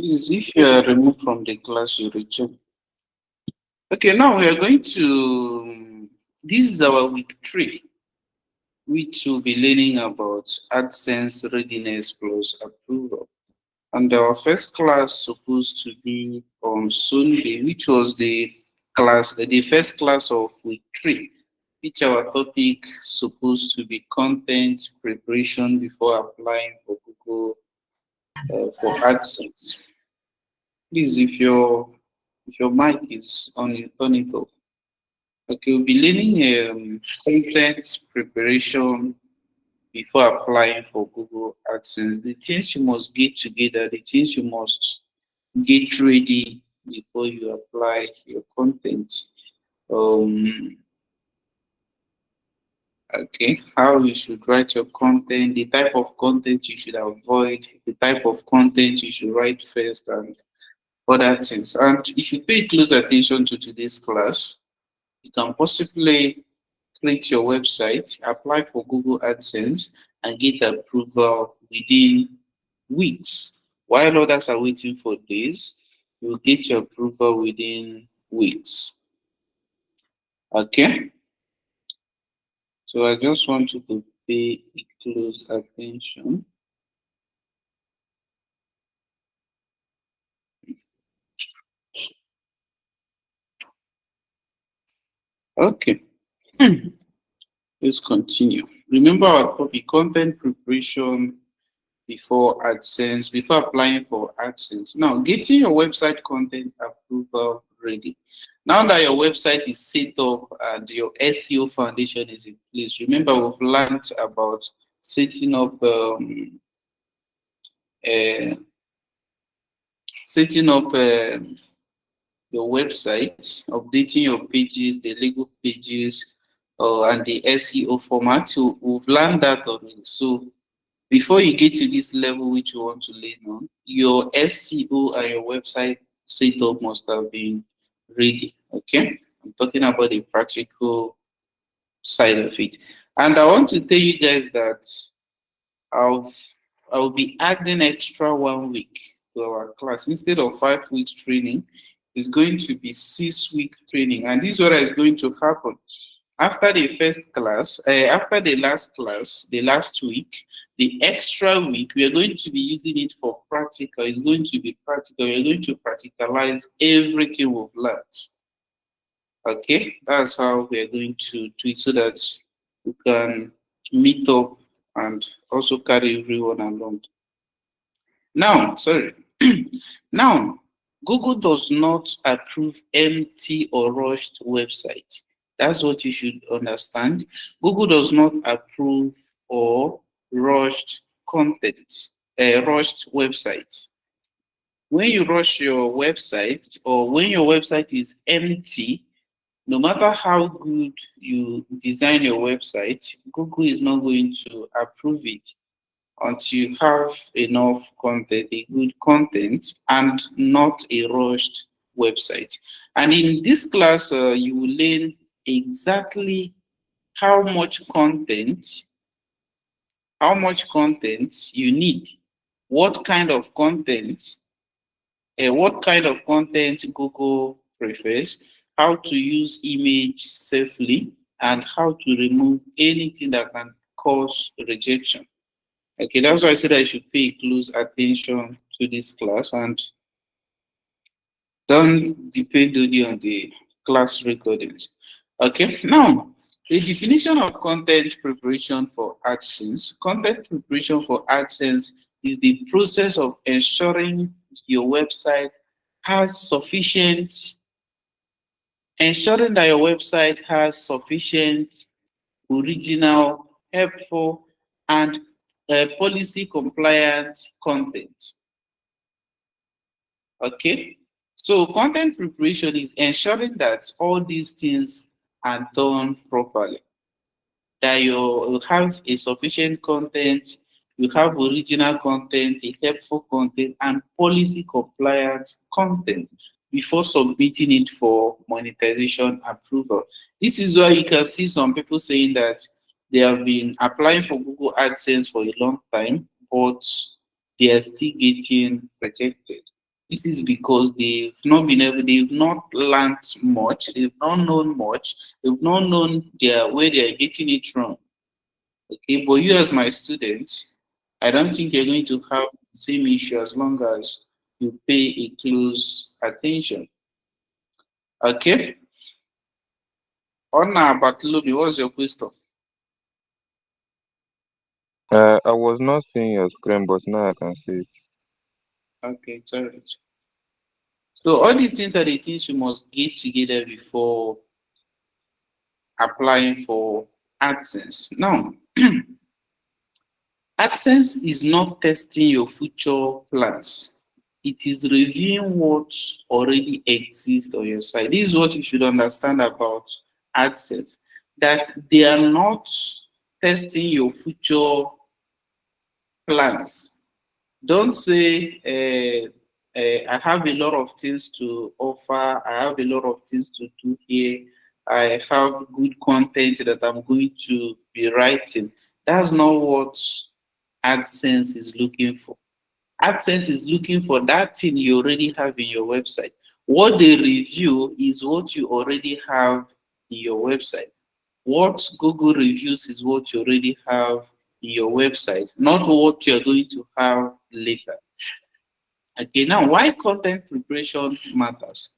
Please, if you are removed from the class, you return. Okay, now we are going to, this is our week 3, which will be learning about AdSense readiness plus approval. And our first class supposed to be on Sunday, which was the first class of week 3, which our topic supposed to be content preparation before applying for Google for AdSense. Please, if your mic is on, turn it off. Okay, we'll be learning content preparation before applying for Google AdSense. The things you must get together, the things you must get ready before you apply your content. Um, okay, how you should write your content, the type of content you should avoid, the type of content you should write first, and other things. And if you pay close attention to today's class, you can possibly create your website, apply for Google AdSense, and get approval within weeks. While others are waiting for days, you'll get your approval within weeks. Okay? So I just want you to pay close attention. Okay. Let's continue. Remember our topic, content preparation before AdSense, before applying for AdSense. Now, getting your website content approval ready. Now that your website is set up and your SEO foundation is in place, remember we've learned about setting up uh, your website, updating your pages, the Lego pages, and the SEO format. So we've learned that already. So before you get to this level which you want to learn on, your SEO and your website setup must have been ready. Okay, I'm talking about the practical side of it. And I want to tell you guys that I'll be adding extra 1 week to our class. Instead of 5 weeks training, it's going to be 6 week training. And this is what is going to happen. After the first class, after the last class, the last week, the extra week, we are going to be using it for practical. It's going to be practical. We are going to practicalize everything we've learned. Okay, that's how we are going to do it so that we can meet up and also carry everyone along. Now, sorry. Now, Google does not approve empty or rushed websites. That's what you should understand. Google does not approve or rushed content, rushed websites. When you rush your website or when your website is empty, no matter how good you design your website, Google is not going to approve it until you have enough content, a good content, and not a rushed website. And in this class, you will learn exactly how much content you need, what kind of content Google prefers, how to use image safely, and how to remove anything that can cause rejection. Okay, that's why I said I should pay close attention to this class and don't depend only on the class recordings. Okay, now the definition of content preparation for AdSense. Content preparation for AdSense is the process of ensuring your website has ensuring that your website has sufficient original, helpful, and policy compliant content. Okay, so content preparation is ensuring that all these things are done properly. That you have a sufficient content, you have original content, a helpful content, and policy compliant content before submitting it for monetization approval. This is why you can see some people saying that they have been applying for Google AdSense for a long time, but they are still getting rejected. This is because they've not learned much, they've not known much, they've not known where they are getting it wrong. Okay, but you as my students, I don't think you're going to have the same issue as long as you pay a close attention. Okay? Ona Batlobi, what's your question? I was not seeing your screen, but now I can see it. Okay, it's alright. So all these things are the things you must get together before applying for AdSense. Now, AdSense is not testing your future plans. It is reviewing what already exists on your site. This is what you should understand about AdSense, that they are not testing your future plans. Don't say, I have a lot of things to offer, I have a lot of things to do here, I have good content that I'm going to be writing. That's not what AdSense is looking for. AdSense is looking for that thing you already have in your website. What they review is what you already have in your website. What Google reviews is what you already have in your website, not what you're going to have later. Okay, now why content preparation matters.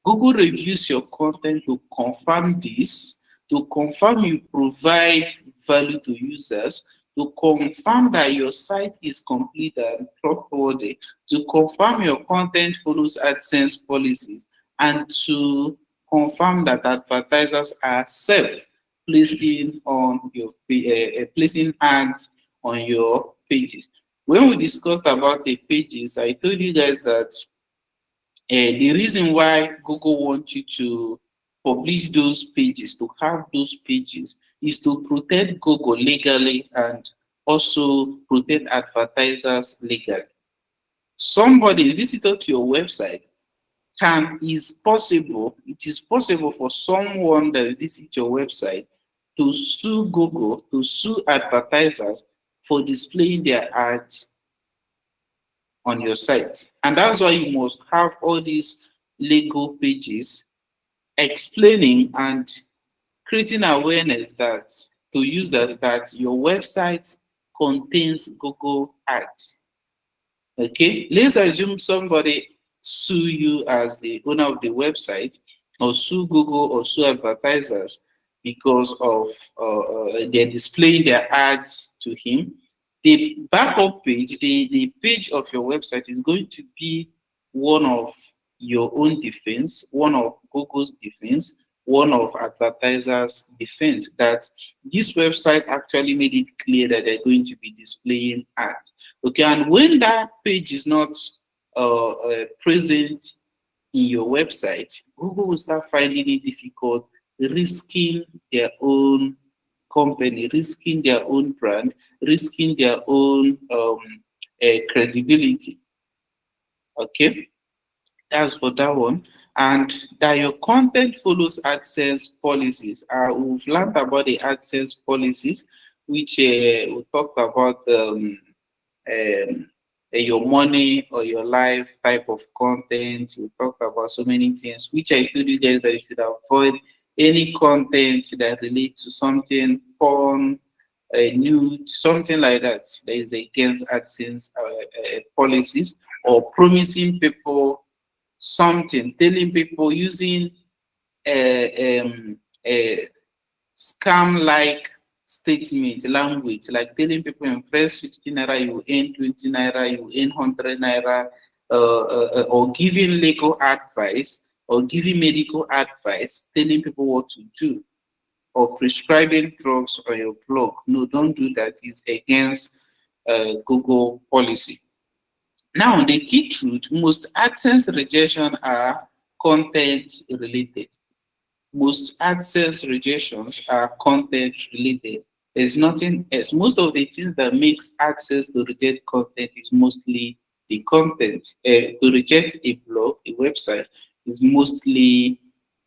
Google reviews your content to confirm this, to confirm you provide value to users, to confirm that your site is complete and trustworthy, to confirm your content follows AdSense policies, and to confirm that advertisers are safe placing on your placing ads on your pages. When we discussed about the pages, I told you guys that the reason why Google wants you to publish those pages, to have those pages, is to protect Google legally and also protect advertisers legally. Somebody visitor to your website it is possible for someone that visits your website to sue Google, to sue advertisers for displaying their ads on your site. And that's why you must have all these legal pages explaining and creating awareness that to users that your website contains Google ads. Okay, let's assume somebody sue you as the owner of the website, or sue Google or sue advertisers because of they're displaying their ads to him. The backup page, the page of your website is going to be one of your own defense, one of Google's defense, one of advertisers' defense, that this website actually made it clear that they're going to be displaying ads. Okay, and when that page is not present in your website, Google will start finding it difficult, risking their own company, risking their own brand, risking their own credibility. Okay, that's for that one. And that your content follows AdSense policies. We've learned about the AdSense policies, which we talked about your money or your life type of content. We talked about so many things, which I told you guys that you should avoid any content that relates to something porn, nude, something like that is against AdSense policies, or promising people something, telling people using a, a scam-like statement language, like telling people invest 50 naira, you earn 20 naira, you earn 100 naira, or giving legal advice or giving medical advice, telling people what to do, or prescribing drugs on your blog. No, don't do that. It's against Google policy. Now, the key truth, most AdSense rejection are content related. Most AdSense rejections are content related. There's nothing else. Most of the things that makes AdSense to reject content is mostly the content. To reject a blog, a website, is mostly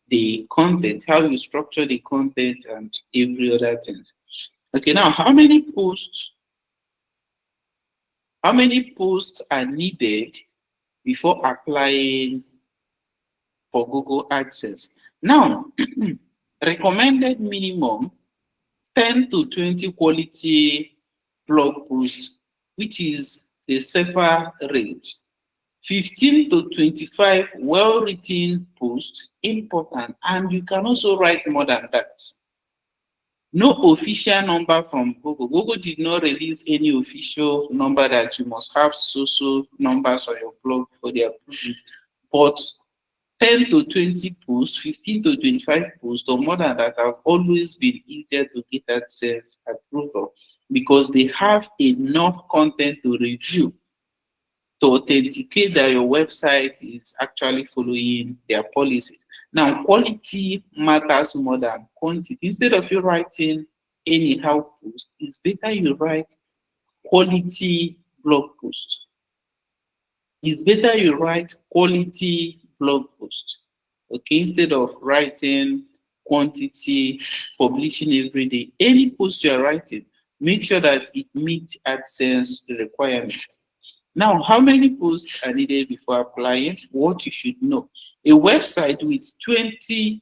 the content, how you structure the content and every other thing. Okay, now how many posts are needed before applying for Google AdSense. Now, recommended minimum 10 to 20 quality blog posts, which is the safer range. 15 to 25 well-written posts, important, and you can also write more than that. No official number from Google. Google did not release any official number that you must have so numbers on your blog for their approval. But 10 to 20 posts, 15 to 25 posts, or more than that have always been easier to get AdSense approval because they have enough content to review to authenticate that your website is actually following their policies. Now, quality matters more than quantity. Instead of you writing anyhow post, it's better you write quality blog post. It's better you write quality blog post, okay, instead of writing quantity, publishing every day. Any post you are writing, make sure that it meets AdSense requirements. Now, how many posts are needed before applying? What you should know. A website with 20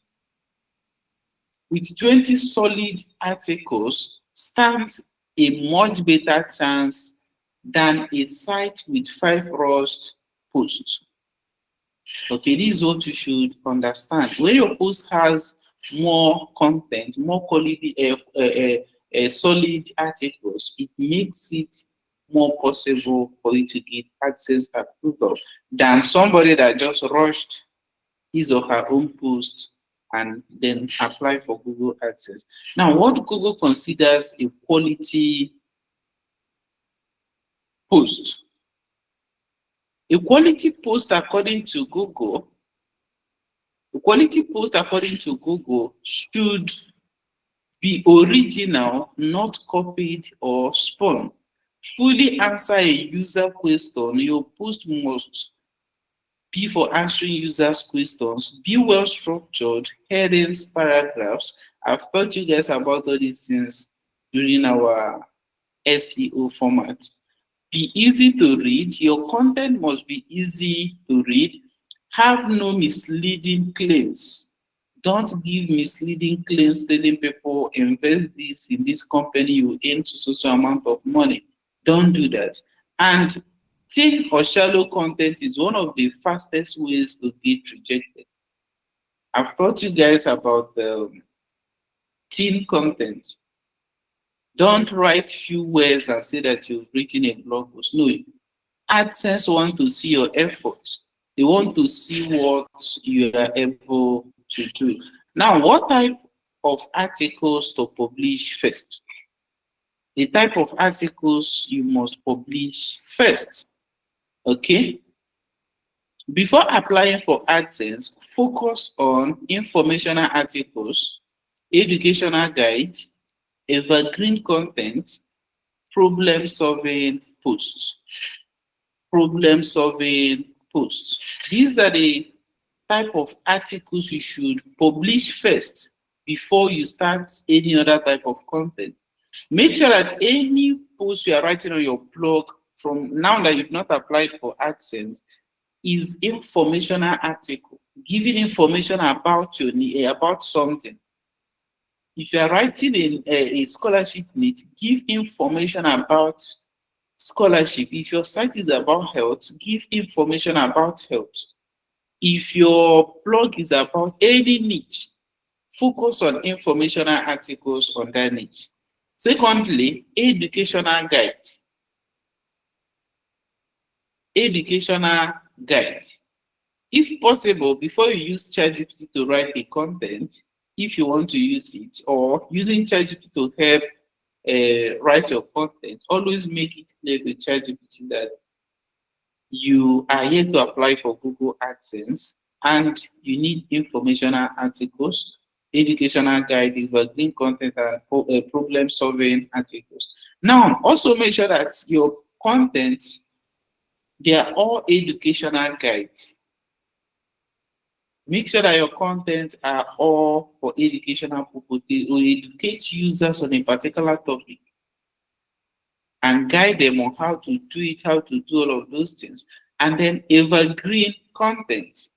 solid articles stands a much better chance than a site with 5 rushed posts. Okay, this is what you should understand. When your post has more content, more quality, solid articles, it makes it more possible for you to get AdSense approval than somebody that just rushed his or her own post and then apply for Google AdSense. Now, what Google considers a quality post? A quality post according to Google, should be original, not copied or spun. Fully answer a user question. Your post must be for answering users' questions. Be well structured, headings, paragraphs. I've taught you guys about all these things during our SEO format. Be easy to read. Your content must be easy to read. Have no misleading claims. Don't give misleading claims telling people invest this in this company, you earn so amount of money. Don't do that. And thin or shallow content is one of the fastest ways to get rejected. I've taught you guys about the thin content. Don't write few words and say that you've written a blog post. No, AdSense want to see your efforts. They want to see what you are able to do. Now, what type of articles to publish first? The type of articles you must publish first. Okay? Before applying for AdSense, focus on informational articles, educational guide, evergreen content, problem-solving posts. Problem-solving posts. These are the type of articles you should publish first before you start any other type of content. Make sure that any post you are writing on your blog from now that you've not applied for AdSense is informational article, giving information about your about something. If you are writing in a scholarship niche, give information about scholarship. If your site is about health, give information about health. If your blog is about any niche, focus on informational articles on that niche. Secondly, educational guide. Educational guide. If possible, before you use ChatGPT to write a content, if you want to use it, or using ChatGPT to help write your content, always make it clear to ChatGPT that you are here to apply for Google AdSense and you need informational articles, educational guide, evergreen content, and problem-solving articles. Now, also make sure that your content, they are all educational guides. Make sure that your content are all for educational purposes or educate users on a particular topic and guide them on how to do it, how to do all of those things. And then evergreen content.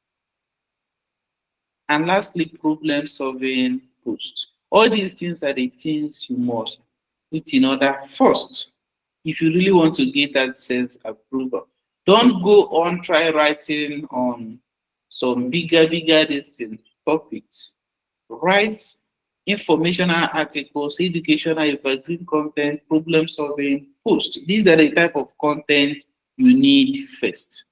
And lastly, problem solving posts. All these things are the things you must put in order first if you really want to get AdSense approval. Don't go on try writing on some bigger topics. Write informational articles, educational evergreen content, problem solving posts. These are the type of content you need first.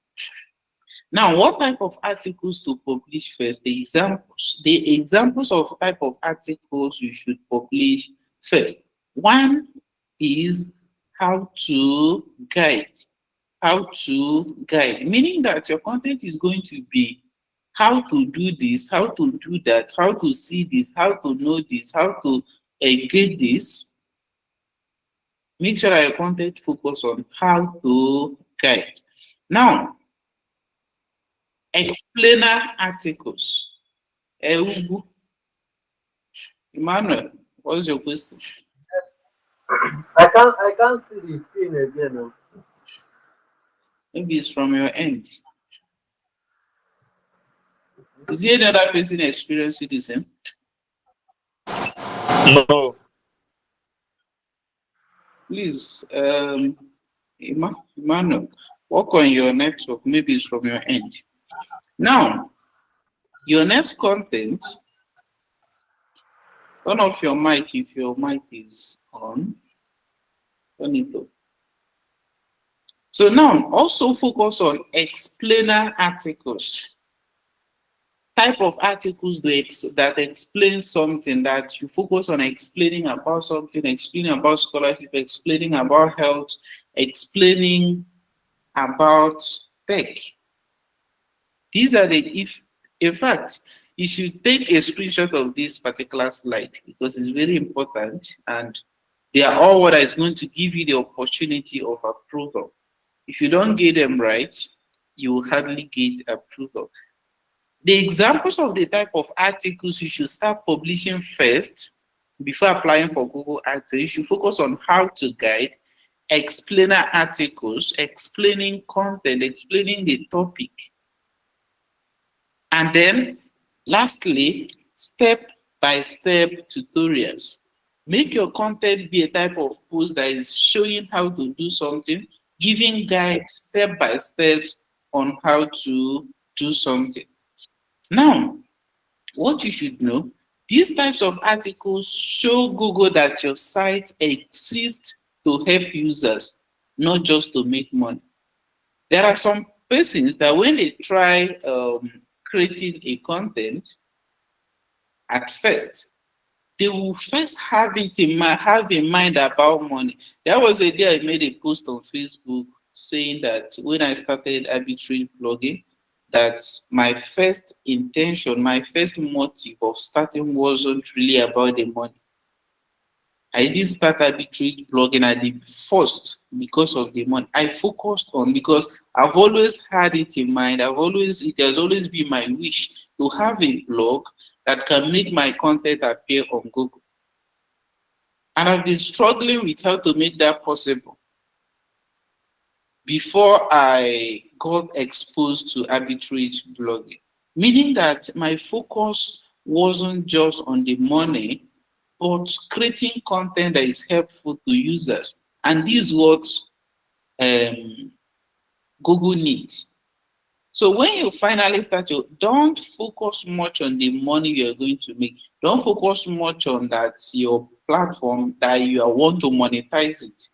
Now, what type of articles to publish first? The examples. The examples of type of articles you should publish first. One is how to guide. How to guide, meaning that your content is going to be how to do this, how to do that, how to see this, how to know this, how to get this. Make sure that your content focus on how to guide. Now, explainer articles. Ugu, Emmanuel, what's your question? I can't see the screen again. Oh. Maybe it's from your end. Is there any other person experiencing the same? No. Please, Emmanuel, work on your network. Maybe it's from your end. Now, your next content, turn off your mic if your mic is on. Turn it off. So now, also focus on explainer articles. Type of articles that explain something, that you focus on explaining about something, explaining about scholarship, explaining about health, explaining about tech. These are the, in fact, you should take a screenshot of this particular slide because it's very important and they are all what is going to give you the opportunity of approval. If you don't get them right, you will hardly get approval. The examples of the type of articles you should start publishing first before applying for Google AdSense, you should focus on how to guide, explainer articles, explaining content, explaining the topic. And then, lastly, step-by-step tutorials. Make your content be a type of post that is showing how to do something, giving guides step-by-step on how to do something. Now, what you should know, these types of articles show Google that your site exists to help users, not just to make money. There are some persons that when they try creating a content, at first, they will first have in mind about money. There was a day I made a post on Facebook saying that when I started arbitrary blogging, that my first intention, my first motive of starting wasn't really about the money. I didn't start arbitrary blogging at the first because of the money. I focused on, because I've always had it in mind. It has always been my wish to have a blog that can make my content appear on Google. And I've been struggling with how to make that possible before I got exposed to arbitrary blogging. Meaning that my focus wasn't just on the money, but creating content that is helpful to users. And this is what Google needs. So when you finally start, don't focus much on the money you're going to make. Don't focus much on that your platform that you want to monetize it.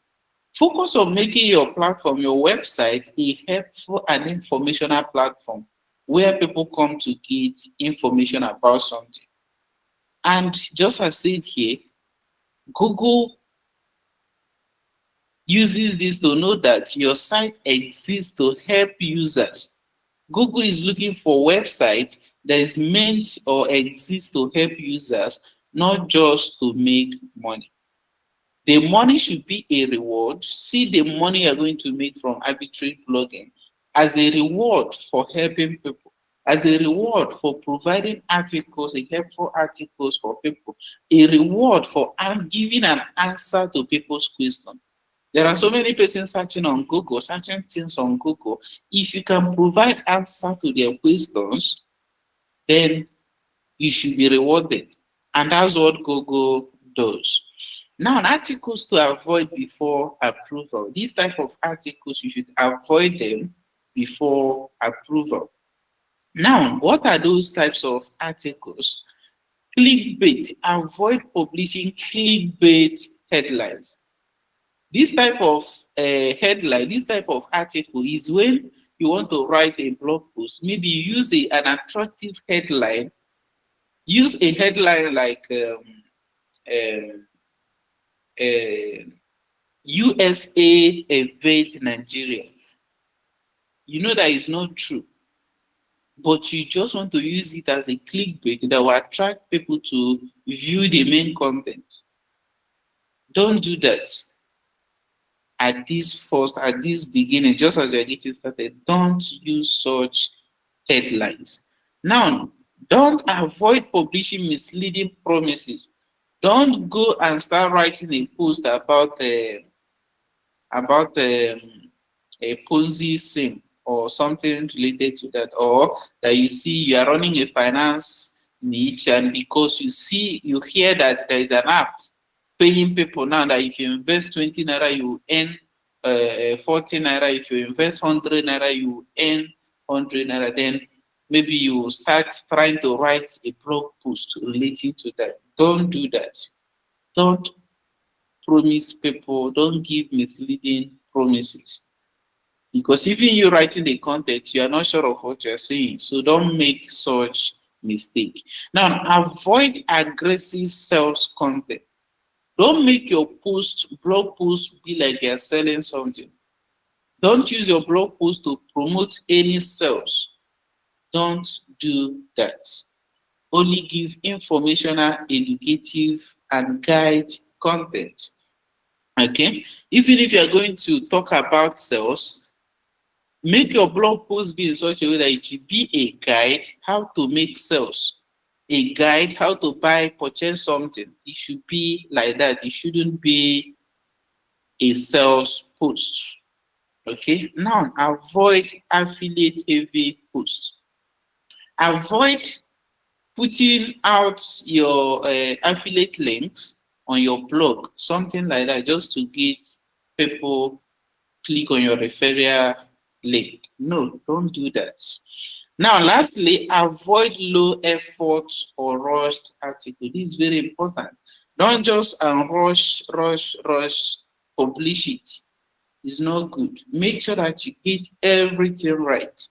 Focus on making your platform, your website, a helpful and informational platform where people come to get information about something. And just as said here, Google uses this to know that your site exists to help users. Google is looking for websites that is meant or exists to help users, not just to make money. The money should be a reward. See the money you're going to make from arbitrary blogging as a reward for helping people, as a reward for providing articles, helpful articles for people, a reward for giving an answer to people's questions. There are so many persons searching on Google, searching things on Google. If you can provide answer to their questions, then you should be rewarded. And that's what Google does. Now, articles to avoid before approval. These type of articles, you should avoid them before approval. Now, what are those types of articles? Clickbait. Avoid publishing clickbait headlines. This type of headline, this type of article is when you want to write a blog post. Maybe you use an attractive headline. Use a headline like um, USA evade Nigeria. You know that is not true, but you just want to use it as a clickbait that will attract people to view the main content. Don't do that at this beginning, just as you're getting started. Don't use such headlines. Now, don't avoid publishing misleading promises. Don't go and start writing a post about a Ponzi scheme or something related to that, or that you see you are running a finance niche, and because you hear that there is an app paying people now that if you invest 20 naira, you earn 40 naira. If you invest 100 naira, you earn 100 naira. Then maybe you start trying to write a blog post relating to that. Don't do that. Don't promise people, don't give misleading promises. Because even you writing the content, you are not sure of what you're saying. So don't make such mistake. Now, avoid aggressive sales content. Don't make your blog post be like you're selling something. Don't use your blog post to promote any sales. Don't do that. Only give informational, educative, and guide content. Okay? Even if you're going to talk about sales, make your blog post be in such a way that it should be a guide how to make sales, a guide how to purchase something. It should be like that. It shouldn't be a sales post. Okay? Now, avoid affiliate heavy posts. Avoid putting out your affiliate links on your blog, something like that, just to get people click on your referral link. No, don't do that. Now, lastly, avoid low effort or rushed article. This is very important. Don't just rush publish it. It's not good. Make sure that you get everything right.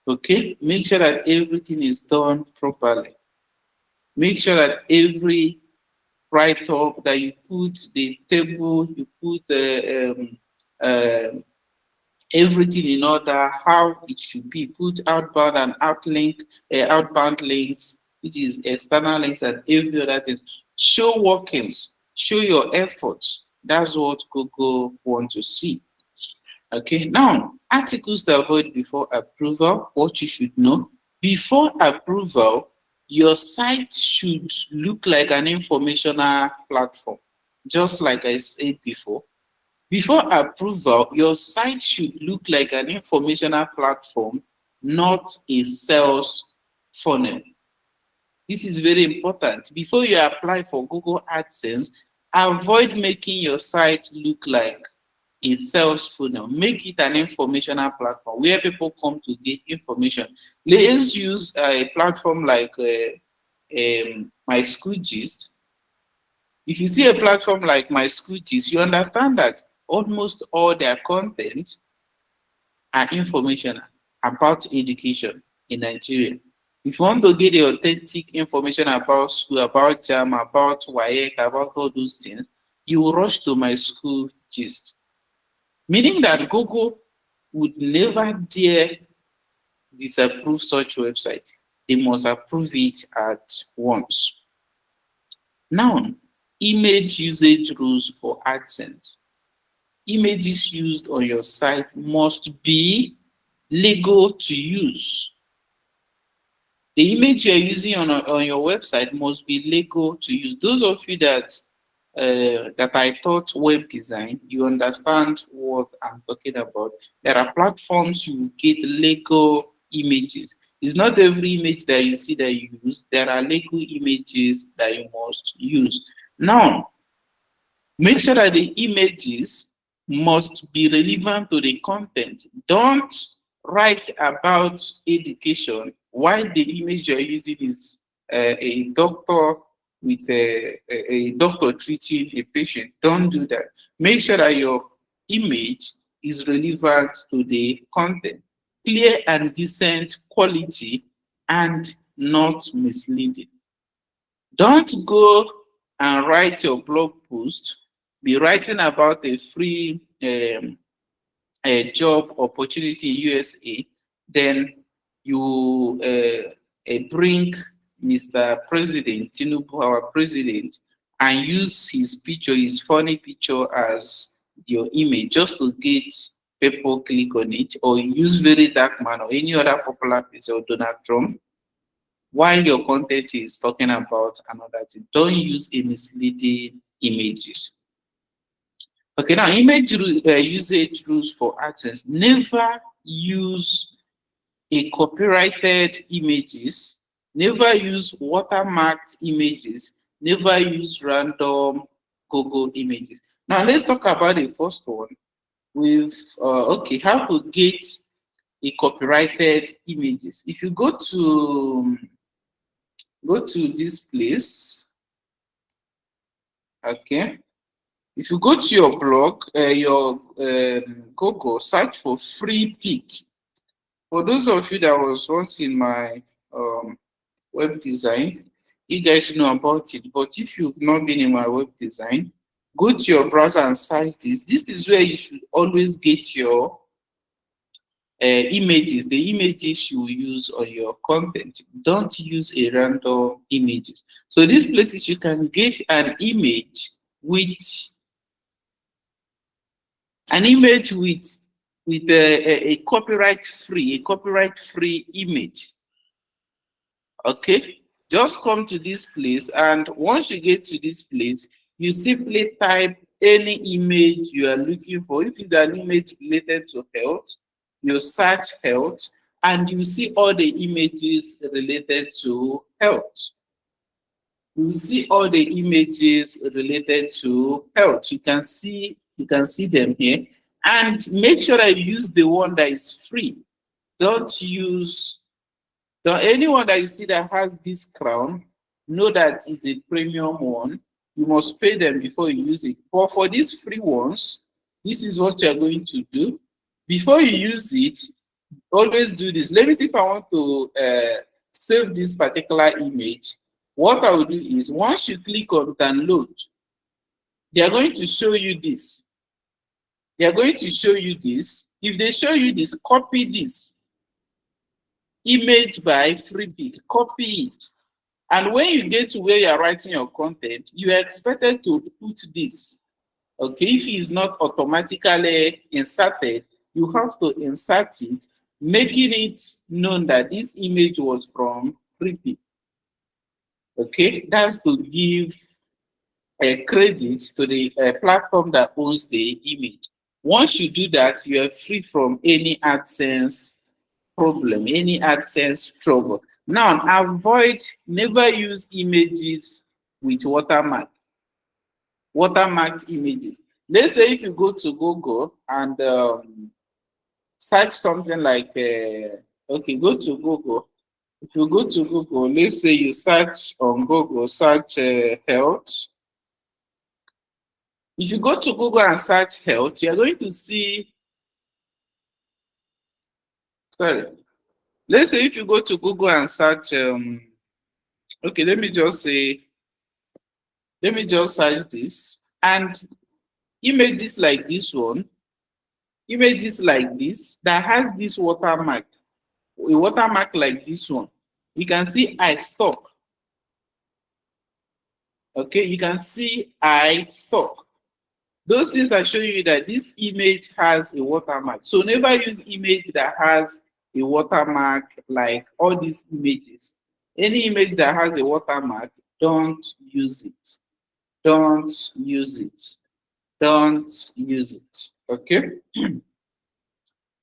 Okay? Make sure that everything is done properly. Make sure that every write-up that you put, the table, you put everything in order, how it should be. Put outbound and outbound links, which is external links, and every other thing. Show workings, show your efforts. That's what Google wants to see. Okay, now articles to avoid before approval. What you should know: before approval, your site should look like an informational platform, just like I said before. Before approval, your site should look like an informational platform, not a sales funnel. This is very important. Before you apply for Google AdSense, avoid making your site look like a sales funnel. Make it an informational platform where people come to get information. Let's use a platform like My School Gist. If you see a platform like My School Gist, you understand that almost all their content are informational about education in Nigeria. If you want to get the authentic information about school, about JAM, about WAEC, about all those things, you will rush to My School Gist. Meaning that Google would never dare disapprove such website. They must approve it at once. Now, image usage rules for AdSense. Images used on your site must be legal to use. The image you're using on your website must be legal to use. Those of you that that I taught web design, you understand what I'm talking about. There are platforms you get Lego images. It's not every image that you see that you use. There are Lego images that you must use. Now, make sure that the images must be relevant to the content. Don't write about education while the image you're using is a doctor with a doctor treating a patient. Don't do that. Make sure that your image is relevant to the content, clear and decent quality, and not misleading. Don't go and write your blog post, be writing about a free a job opportunity in USA, then you bring Mr. President, Tinubu, our president, and use his picture, his funny picture as your image just to get people click on it, or use very dark man or any other popular person or Donald Trump while your content is talking about another thing. Don't use a misleading images. Okay, now usage rules for AdSense. Never use a copyrighted images. Never use watermarked images. Never use random Google images. Now let's talk about the first one. With okay, how to get a copyrighted images. If you go to this place, okay. If you go to your blog, your Google, search for free pick. For those of you that was once in my web design, you guys know about it. But if you've not been in my web design, go to your browser and search this. This is where you should always get your images, the images you use on your content. Don't use a random images. So these places you can get an image with a copyright free image. Okay, just come to this place, and once you get to this place, you simply type any image you are looking for. If it's an image related to health, you search health, and you see all the images related to health. You see all the images related to health. You can see them here, and make sure that you use the one that is free. Don't use anyone that you see that has this crown. Know that is a premium one. You must pay them before you use it. But for these free ones, this is what you are going to do. Before you use it, always do this. Let me see if I want to save this particular image. What I will do is, once you click on download, they are going to show you this. They are going to show you this. If they show you this, copy this image by freebie, copy it. And when you get to where you are writing your content, you are expected to put this. Okay, if it is not automatically inserted, you have to insert it, making it known that this image was from freebie. Okay, that's to give a credit to the platform that owns the image. Once you do that, you are free from any AdSense problem, any AdSense trouble. Now, never use images with watermarked images. Let's say if you go to Google and search something like, okay, go to Google. If you go to Google, let's say you search on Google, search health. If you go to Google and search health, you're going to see, sorry, let's say if you go to Google and search, okay, let me just search this, and images like this one, images like this, that has this watermark, a watermark like this one, you can see I stock. Okay, you can see I stock. Those things are showing you that this image has a watermark. So never use image that has a watermark like all these images. Any image that has a watermark, don't use it. Don't use it. Don't use it. Okay?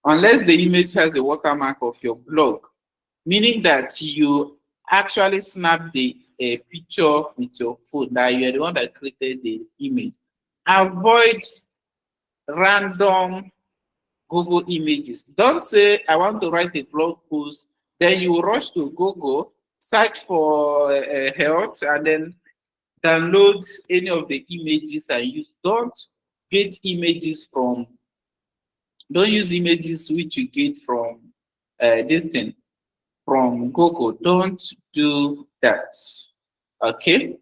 Unless the image has a watermark of your blog, meaning that you actually snap the picture with your phone, that you're the one that created the image. Avoid random Google images. Don't say, I want to write a blog post, then you rush to Google, search for health, and then download any of the images and use. Get images from, don't use images which you get from this thing, from Google. Don't do that. Okay?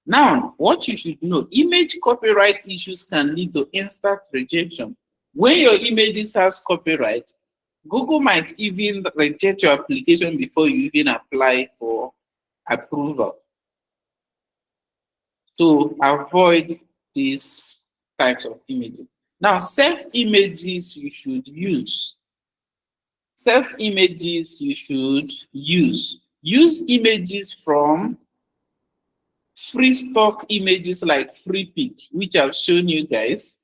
Now, what you should know, image copyright issues can lead to instant rejection. When your images has copyright, Google might even reject your application before you even apply for approval. So avoid these types of images. Now, self-images you should use. Self-images you should use. Use images from free stock images like FreePic, which I've shown you guys.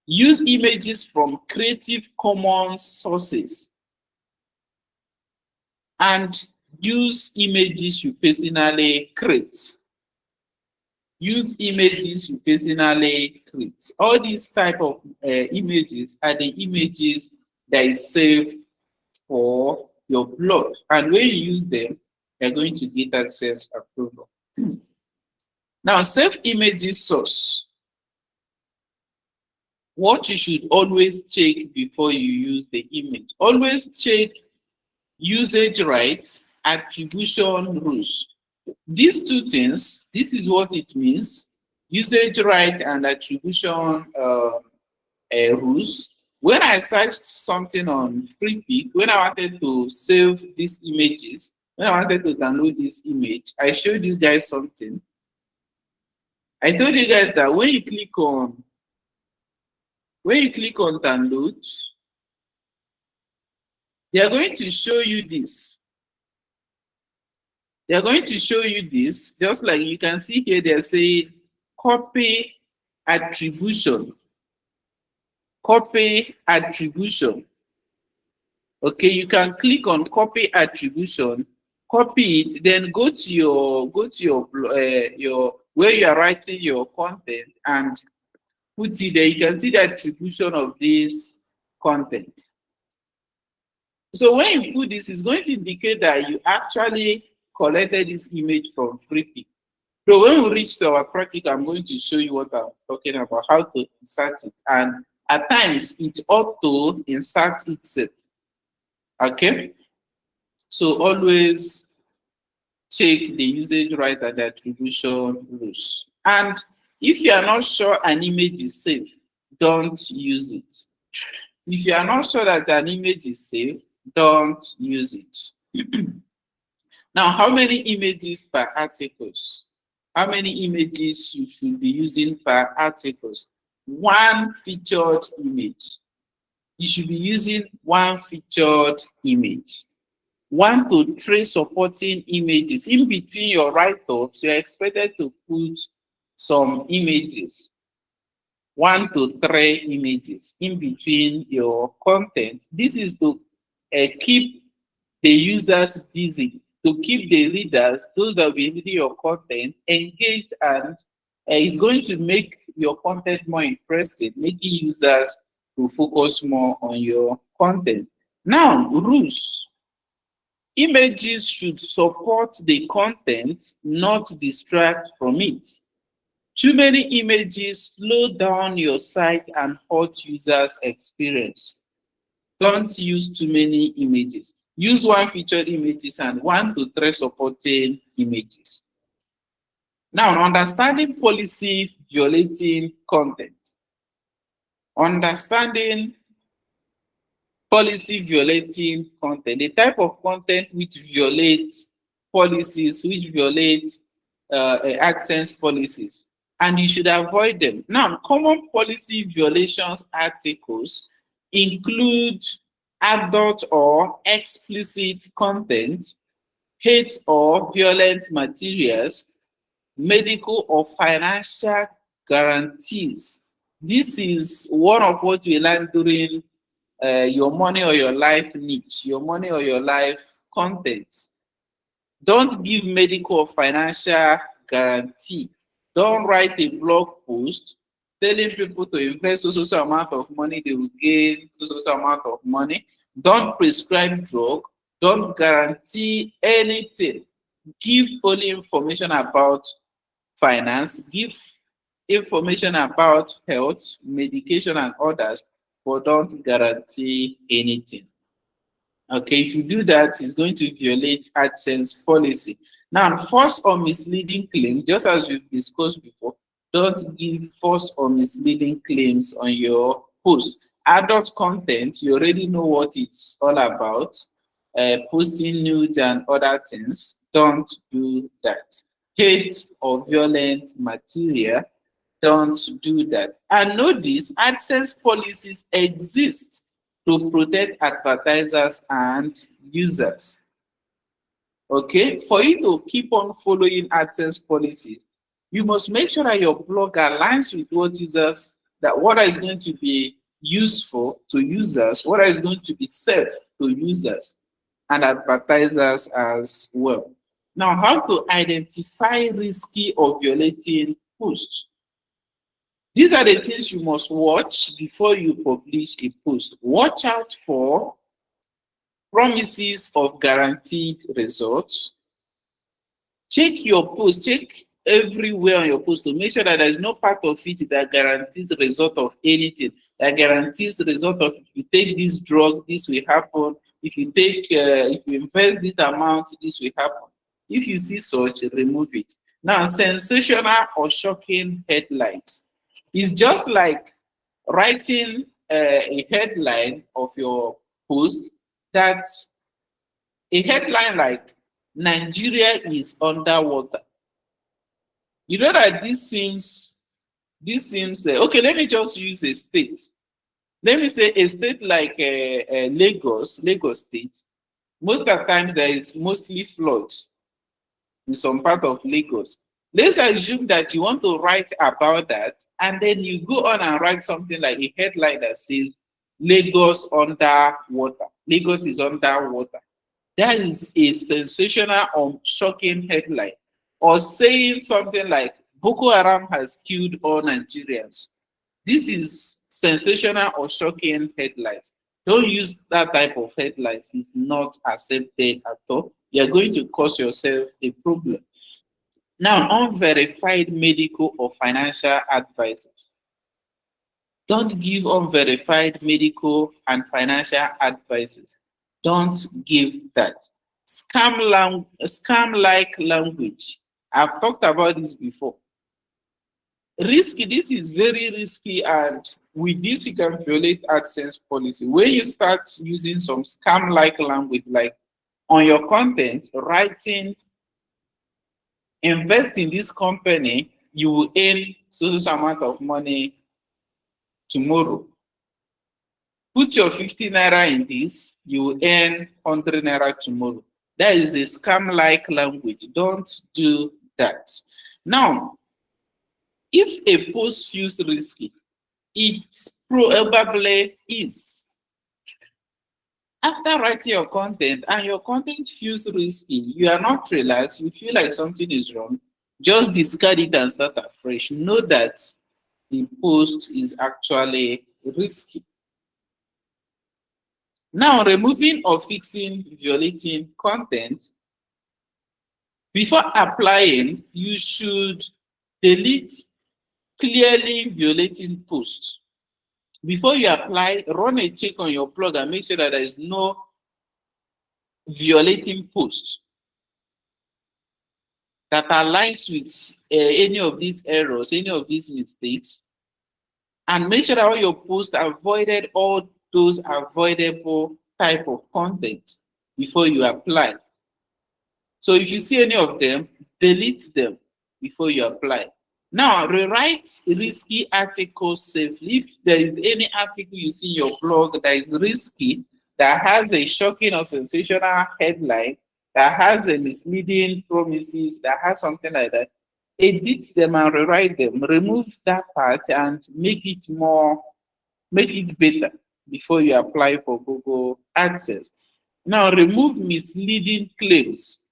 Use images from Creative Commons sources. And use images you personally create. Use images you personally create. All these type of images are the images that is safe for your blog. And when you use them, you're going to get AdSense approval. Now, save images source. What you should always check before you use the image. Always check usage rights, attribution rules. These two things, this is what it means. Usage right and attribution rules. When I searched something on FreePic, when I wanted to save these images, when I wanted to download this image, I showed you guys something. I told you guys that when you click on download, they are going to show you this. They are going to show you this, just like you can see here, they're saying copy attribution. Copy attribution. Okay, you can click on copy attribution, copy it, then go to your where you are writing your content and put it there. You can see the attribution of this content. So when you put this, it's going to indicate that you actually collected this image from FreePic. So when we reach to our practical, I'm going to show you what I'm talking about, how to insert it. And at times, it ought to insert itself. Okay? So always check the usage right and the attribution rules. And if you are not sure an image is safe, don't use it. If you are not sure that an image is safe, don't use it. Now, how many images per articles? How many images you should be using per articles? One featured image. You should be using one featured image. 1 to 3 supporting images. In between your write-ups, you're expected to put some images. 1 to 3 images in between your content. This is to keep the users busy, to keep the readers, those that will be reading your content, engaged, and it's going to make your content more interesting, making users to focus more on your content. Now, rules. Images should support the content, not distract from it. Too many images slow down your site and hurt users' experience. Don't use too many images. Use 1 featured images and 1 to 3 supporting images. Now, understanding policy violating content. Understanding policy violating content, the type of content which violates policies, which violates AdSense policies, and you should avoid them. Now, common policy violations articles include adult or explicit content, hate or violent materials, medical or financial guarantees. This is one of what we learned during your money or your life niche, your money or your life content. Don't give medical or financial guarantee. Don't write a blog post telling people to invest so amount of money, they will gain so amount of money. Don't prescribe drug. Don't guarantee anything. Give only information about finance. Give information about health, medication, and others, but don't guarantee anything. Okay, if you do that, it's going to violate AdSense policy. Now, false or misleading claims, just as we've discussed before, don't give false or misleading claims on your post. Adult content, you already know what it's all about. Posting nudes and other things, don't do that. Hate or violent material, don't do that. And notice, AdSense policies exist to protect advertisers and users. Okay, for you to keep on following AdSense policies, you must make sure that your blog aligns with what users, that what is going to be useful to users, what is going to be safe to users and advertisers as well. Now, how to identify risky or violating posts? These are the things you must watch before you publish a post. Watch out for promises of guaranteed results. Check your post, check everywhere on your post to make sure that there is no part of it that guarantees the result of anything, that guarantees the result of if you take this drug, this will happen. If you take, if you invest this amount, this will happen. If you see such, remove it. Now, sensational or shocking headlines. It's just like writing a headline of your post, that a headline like Nigeria is underwater. You know that this seems okay. Let me just use a state. Let me say a state like Lagos State. Most of the time there is mostly flood in some part of Lagos. Let's assume that you want to write about that, and then you go on and write something like a headline that says Lagos underwater. Lagos is underwater. That is a sensational or shocking headline. Or saying something like Boko Haram has killed all Nigerians. This is sensational or shocking headlines. Don't use that type of headlines. It's not accepted at all. You're going to cause yourself a problem. Now, unverified medical or financial advices. Don't give unverified medical and financial advices. Don't give that. Scam-like language. I've talked about this before. Risky, this is very risky, and with this you can violate AdSense policy. When you start using some scam-like language, like on your content, writing, invest in this company, you will earn so amount of money tomorrow. Put your 50 naira in this, you will earn 100 naira tomorrow. That is a scam-like language. Don't do that. Now, if a post feels risky, it probably is. After writing your content and your content feels risky, you are not relaxed, you feel like something is wrong, just discard it and start afresh. Know that the post is actually risky. Now, removing or fixing violating content. Before applying, you should delete clearly violating posts. Before you apply, run a check on your blog and make sure that there is no violating post that aligns with any of these errors, any of these mistakes, and make sure that all your posts avoided all those avoidable type of content before you apply. So if you see any of them, delete them before you apply. Now, rewrite risky articles safely. If there is any article you see in your blog that is risky, that has a shocking or sensational headline, that has a misleading promises, that has something like that, edit them and rewrite them, remove that part and make it better before you apply for Google AdSense. Now remove misleading claims.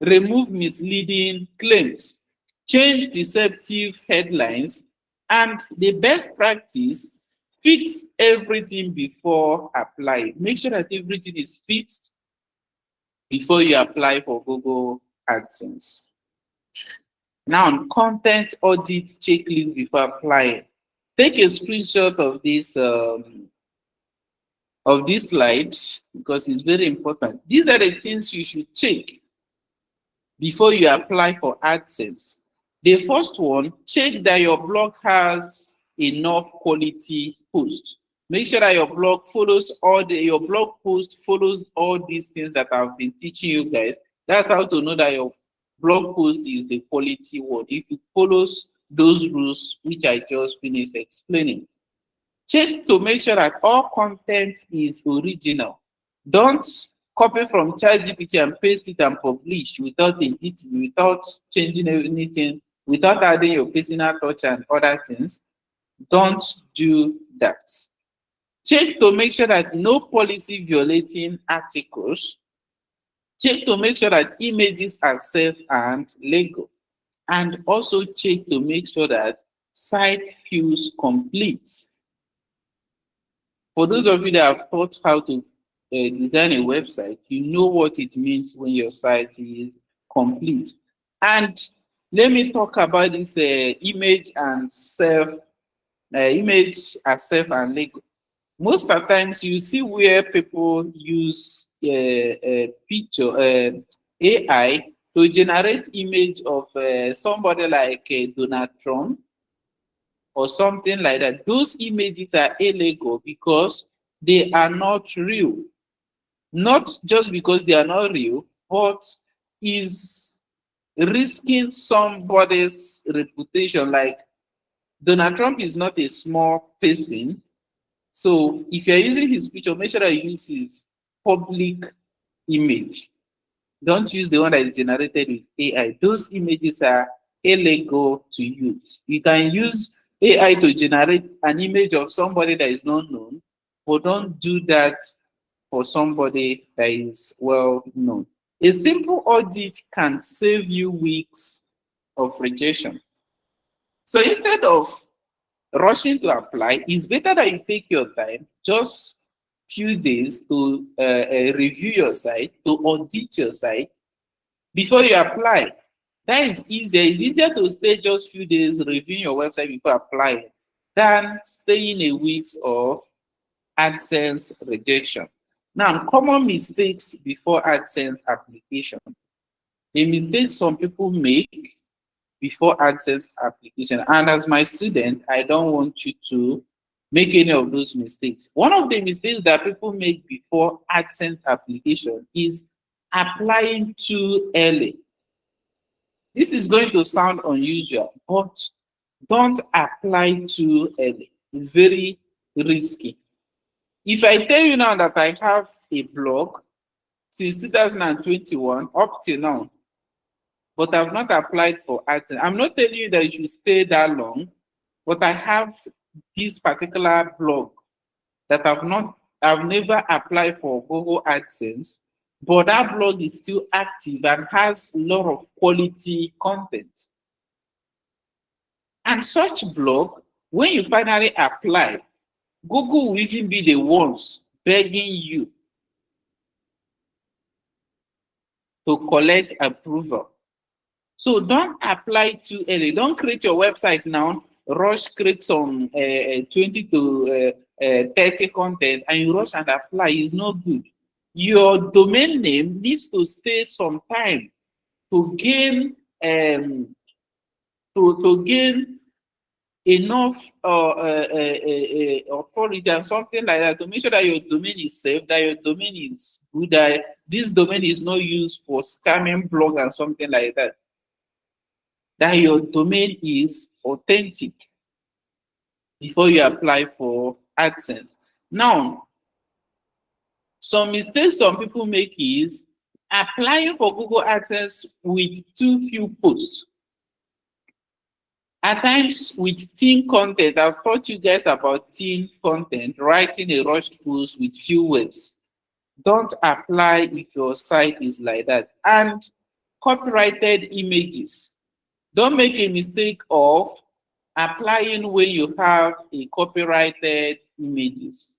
Remove misleading claims. Change deceptive headlines. And the best practice, fix everything before applying. Make sure that everything is fixed before you apply for Google AdSense. Now, content audit checklist before applying. Take a screenshot of this slide because it's very important. These are the things you should check before you apply for AdSense. The first one, check that your blog has enough quality posts. Make sure that your blog follows your blog post follows all these things that I've been teaching you guys. That's how to know that your blog post is the quality one. If it follows those rules which I just finished explaining. Check to make sure that all content is original. Don't copy from ChatGPT and paste it and publish without editing, without changing anything, without adding your personal touch and other things. Don't do that. Check to make sure that no policy violating articles. Check to make sure that images are safe and legal. And also check to make sure that site feels complete. For those of you that have taught how to design a website, you know what it means when your site is complete. And let me talk about this image as safe and legal. Most of the times you see where people use AI to generate image of somebody like Donald Trump or something like that. Those images are illegal because they are not real. Not just because they are not real, but is risking somebody's reputation. Like Donald Trump is not a small person. So if you're using his picture, make sure that you use his public image. Don't use the one that is generated with AI. Those images are illegal to use. You can use AI to generate an image of somebody that is not known, but don't do that for somebody that is well known. A simple audit can save you weeks of rejection. So instead of rushing to apply, it's better that you take your time, just few days to review your site, to audit your site before you apply. That is easier. It's easier to stay just few days reviewing your website before applying than staying a week of AdSense rejection. Now, common mistakes before AdSense application. The mistakes some people make before AdSense application. And as my student, I don't want you to make any of those mistakes. One of the mistakes that people make before AdSense application is applying too early. This is going to sound unusual, but don't apply too early. It's very risky. If I tell you now that I have a blog since 2021 up till now, but I've not applied for AdSense, I'm not telling you that you should stay that long, but I have this particular blog that I've never applied for Google AdSense, but that blog is still active and has a lot of quality content. And such blog, when you finally apply, Google will even be the ones begging you to collect approval. So don't apply too early. Don't create your website now, rush create some 20 to 30 content and you rush and apply. It's not good. Your domain name needs to stay some time to gain to gain enough authority and something like that to make sure that your domain is safe, that your domain is good, that this domain is not used for scamming blog and something like that. That your domain is authentic before you apply for AdSense. Now, some mistakes some people make is applying for Google AdSense with too few posts. At times with thin content, I've taught you guys about thin content, writing a rushed post with few words. Don't apply if your site is like that. And copyrighted images. Don't make a mistake of applying when you have a copyrighted images.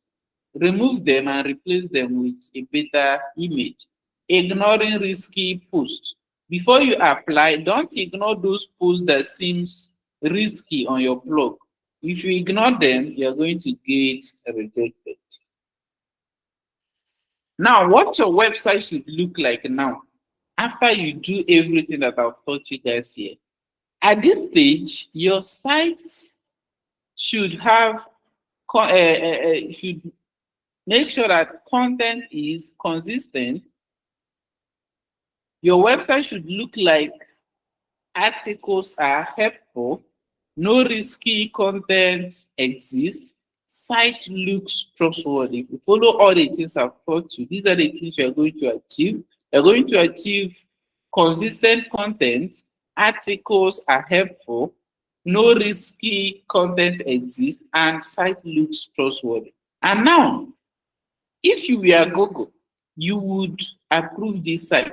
Remove them and replace them with a better image. Ignoring risky posts. Before you apply, don't ignore those posts that seems risky on your blog. If you ignore them, you're going to get rejected. Now, what your website should look like now, after you do everything that I've taught you guys here. At this stage, your site should have should make sure that content is consistent. Your website should look like articles are helpful, no risky content exists, site looks trustworthy. If you follow all the things I've taught you, these are the things you are going to achieve. You're going to achieve consistent content, articles are helpful, no risky content exists, and site looks trustworthy. And now, if you were Google, you would approve this site.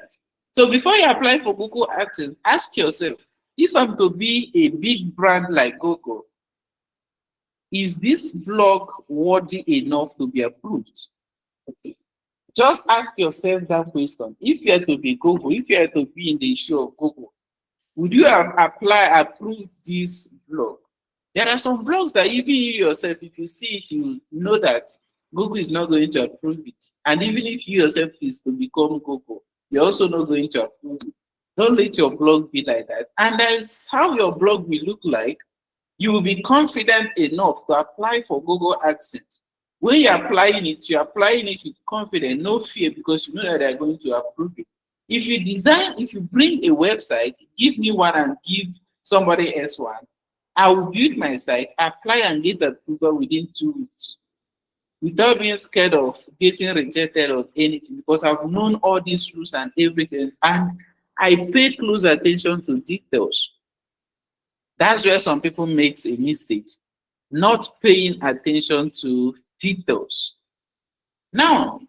So before you apply for Google AdSense, ask yourself, if I'm to be a big brand like Google, is this blog worthy enough to be approved? Okay. Just ask yourself that question. If you are to be Google, if you are to be in the shoe of Google, would you have approved this blog? There are some blogs that even you yourself, if you see it, you know that Google is not going to approve it. And even if you yourself is to become Google, you're also not going to approve it. Don't let your blog be like that. And that's how your blog will look like. You will be confident enough to apply for Google AdSense. When you're applying it with confidence, no fear, because you know that they're going to approve it. If you bring a website, give me one and give somebody else one, I will build my site, apply and get approval within 2 weeks, without being scared of getting rejected or anything, because I've known all these rules and everything, and I pay close attention to details. That's where some people make a mistake, not paying attention to details. Now,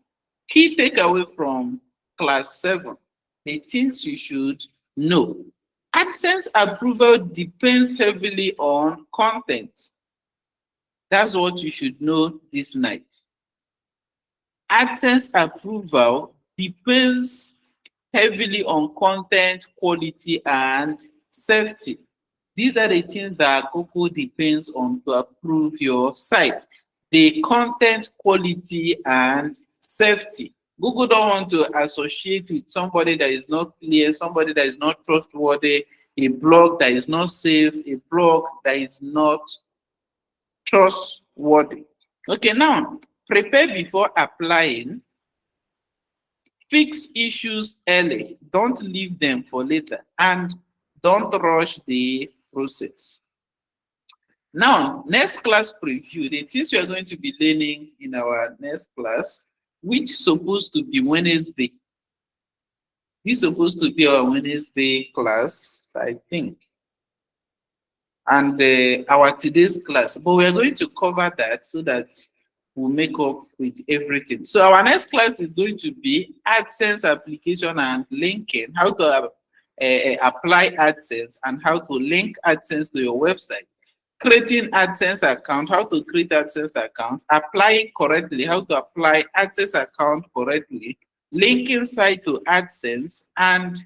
key takeaway from class 7, the things you should know. AdSense approval depends heavily on content. That's what you should know this night. AdSense approval depends heavily on content quality and safety. These are the things that Google depends on to approve your site. The content quality and safety. Google don't want to associate with somebody that is not clear, somebody that is not trustworthy, a blog that is not safe, a blog that is not trustworthy. Okay, now, prepare before applying. Fix issues early. Don't leave them for later. And don't rush the process. Now, next class preview. The things we are going to be learning in our next class, which is supposed to be Wednesday. This is supposed to be our Wednesday class, I think. And our today's class. But we are going to cover that so that we'll make up with everything. So our next class is going to be AdSense application and linking, how to apply AdSense and how to link AdSense to your website. Creating AdSense account, how to create AdSense account, applying correctly, how to apply AdSense account correctly, linking site to AdSense, and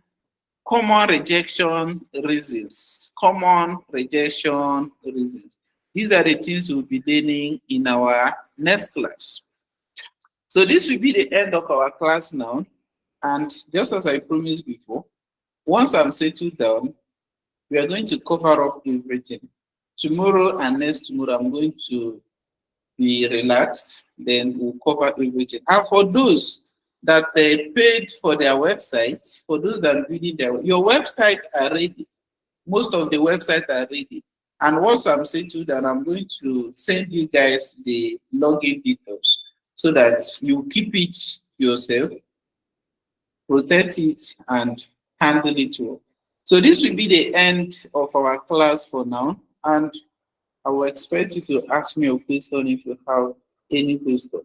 common rejection reasons. Common rejection reasons. These are the things we'll be learning in our next class. So this will be the end of our class now. And just as I promised before, once I'm settled down, we are going to cover up everything. Tomorrow and next tomorrow, I'm going to be relaxed. Then we'll cover everything. And for those that paid for their website, for those that are reading your website are ready. Most of the websites are ready. And once I'm settled down, I'm going to send you guys the login details so that you keep it yourself, protect it, and handle it well. So this will be the end of our class for now, and I will expect you to ask me a question if you have any question.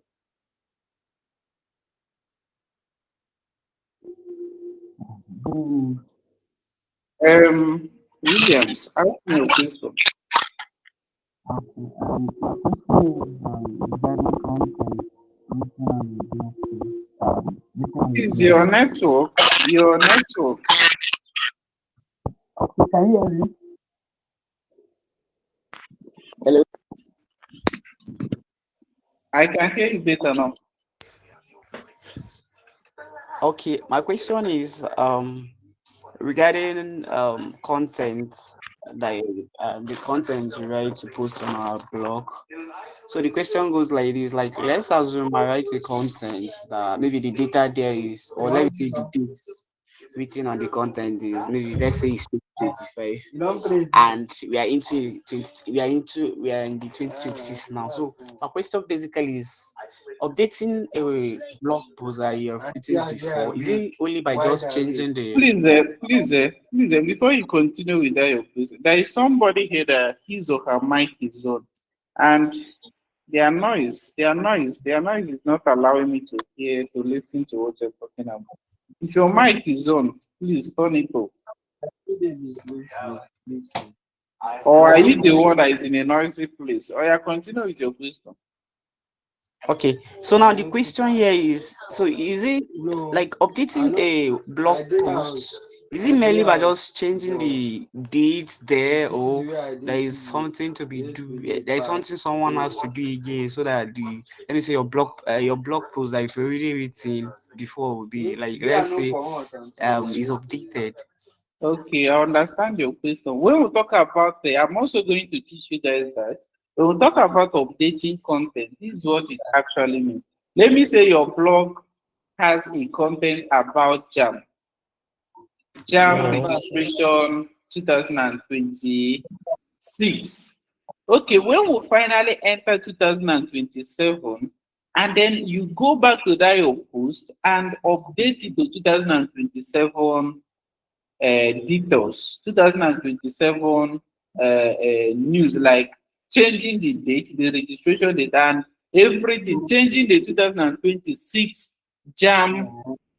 Williams, ask me a question. My question is regarding content written on the blog post, written on the Is blog. your network? Your network. Okay, can you hear me? Hello. I can hear you better now. Okay, my question is regarding content, like the content you write to post on our blog. So the question goes like this: like, let's assume I write a content that maybe the data there is, or let me say the dates written on the content is, maybe let's say it's 2025, and we are in the 2026 now. So my question basically is, updating a blog post that you have written before, is it only by just changing the... Please, before you continue with that, your question, there is somebody here that his or her mic is on, and their noise is not allowing me to hear, to listen to what you're talking about. If your mic is on, please turn it off. Or are you the one that is in a noisy place? Or you continue with your question. Okay, so now the question here is, so is it like updating a blog post, is it merely by just changing the date there, or there is something to be do, there is something someone has to do again, so that the, let me say, your blog post that you've already written before will be, like, let's say is updated? Okay, I understand your question. When we talk about I'm also going to teach you guys that when we talk about updating content, this is what it actually means. Let me say your blog has a content about JAM registration 2026. Okay, when we finally enter 2027, and then you go back to that your post and update it to 2027 details, 2027 news, like changing the date, the registration date, and everything, changing the 2026 JAM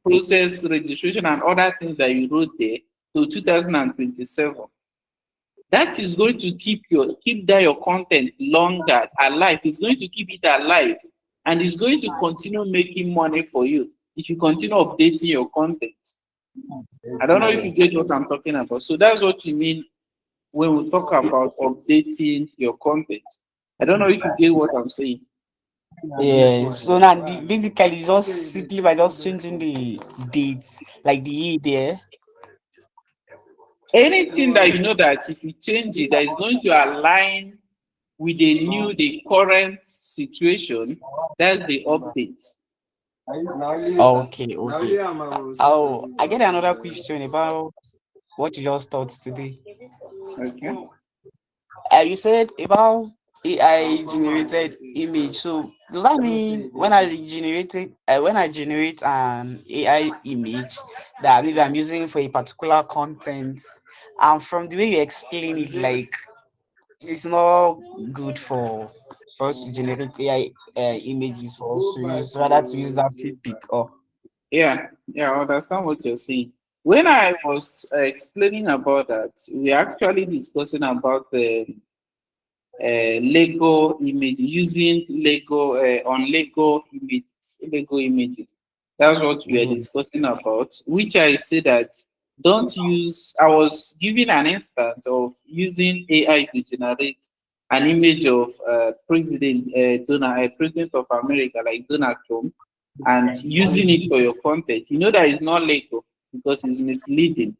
process registration and other things that you wrote there to 2027. That is going to keep that your content longer alive. It's going to keep it alive, and it's going to continue making money for you if you continue updating your content. I don't know if you get what I'm talking about. So that's what we mean when we talk about updating your content. I don't know if you get what I'm saying. Yes, so now basically just simply by just changing the date, like the year there. Anything that you know that if you change it, that is going to align with the current situation, that's the update. Okay, okay. Oh, I get another question about what you just taught today. Okay. You said about AI generated image. So does that mean when when I generate an AI image that maybe I'm using for a particular content, and from the way you explain it, like, it's not good for us to generate AI images for us to use, rather to use that free pic or... Yeah, I understand what you're saying. When I was explaining about that, we actually discussing about the Lego image, using Lego on Lego images. That's what we are Mhm. discussing about. Which I say that don't use. I was giving an instance of using AI to generate an image of President of America, like Donald Trump, and using it for your content. You know that it's not Lego because it's misleading,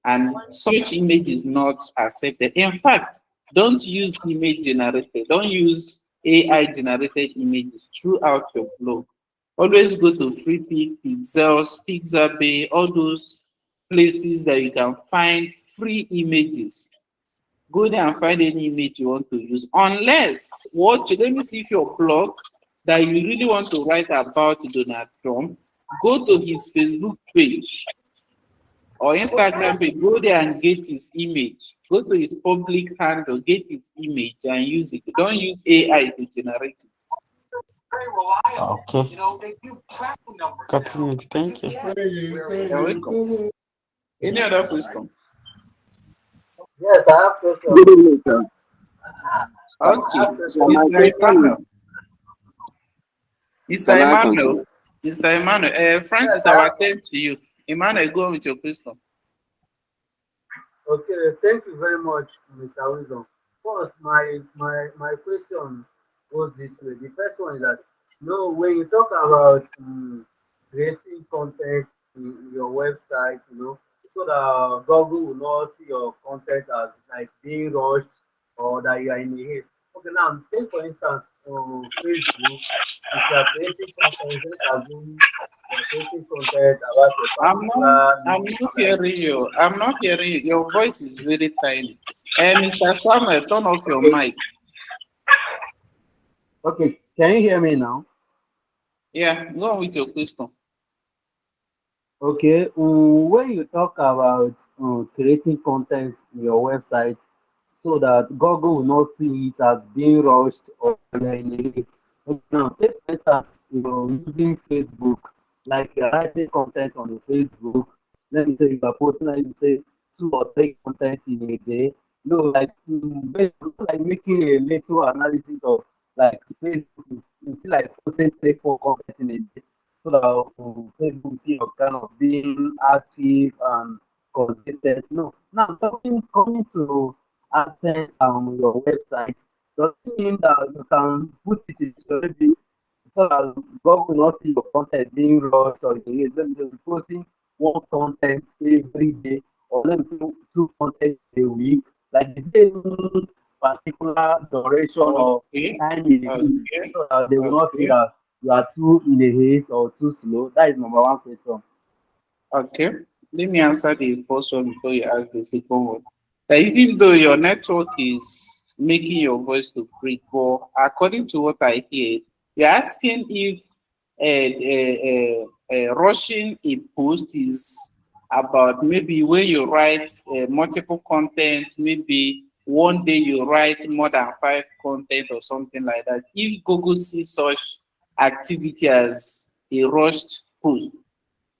and such image is not accepted. In fact, don't use image generated, don't use AI generated images throughout your blog. Always go to FreePic, Pixels, Pixabay, all those places that you can find free images. Go there and find any image you want to use. Unless, let me see if your blog that you really want to write about Donald Trump, go to his Facebook page. or Instagram page, go there and get his image. Go to his public handle, get his image and use it. Don't use AI to generate it. Okay. Cutting it. Thank you. You're welcome. Any other question? Yes, I have questions. Good evening, sir. Okay, So my Mr. question Emmanuel. is, Mr. can I Emmanuel. continue? Mr. Emmanuel. Yes, Francis, I I will have. attend to you. Emmanuel, go on with your question. Okay, thank you very much, Mr. Wilson. First, my question goes this way. The first one is that, when you talk about creating content in your website, so that Google will not see your content as like being rushed or that you are in a haste. Okay, now take for instance on Facebook, if you are creating content, let assume you are creating content about a particular I'm not like. hearing you. I'm not hearing you. Your voice is very tiny. Mr. Samuel, turn off your Okay, mic. okay, can you hear me now? Yeah, go on with your question. Okay, when you talk about creating content in your website so that Google will not see it as being rushed or you're in a race. Okay, now, take for instance, you're using Facebook, like you're writing content on the Facebook. Let me say you are posting, let me say, 2 or 3 content in a day. No, like, like making a little analysis of like Facebook, you feel like posting 3, 4 content in a day so that Facebook see you're kind of being active and consistent. No, now talking coming to AdSense on your website, does it mean that you can put it in maybe so that God will not see your content being rushed or let me be posting 1 content every day or let me say 2 content a week. Like is there any particular duration or Okay, time in a week okay, so that they will not feel okay, that you are too in a haste or too slow? That is number one question. okay. Let me answer the first one before you ask the second one. That even though your network is making your voice to break, but according to what I hear, you're asking if rushing a post is about maybe when you write multiple content, maybe one day you write more than 5 content or something like that. If Google sees such activity as a rushed post,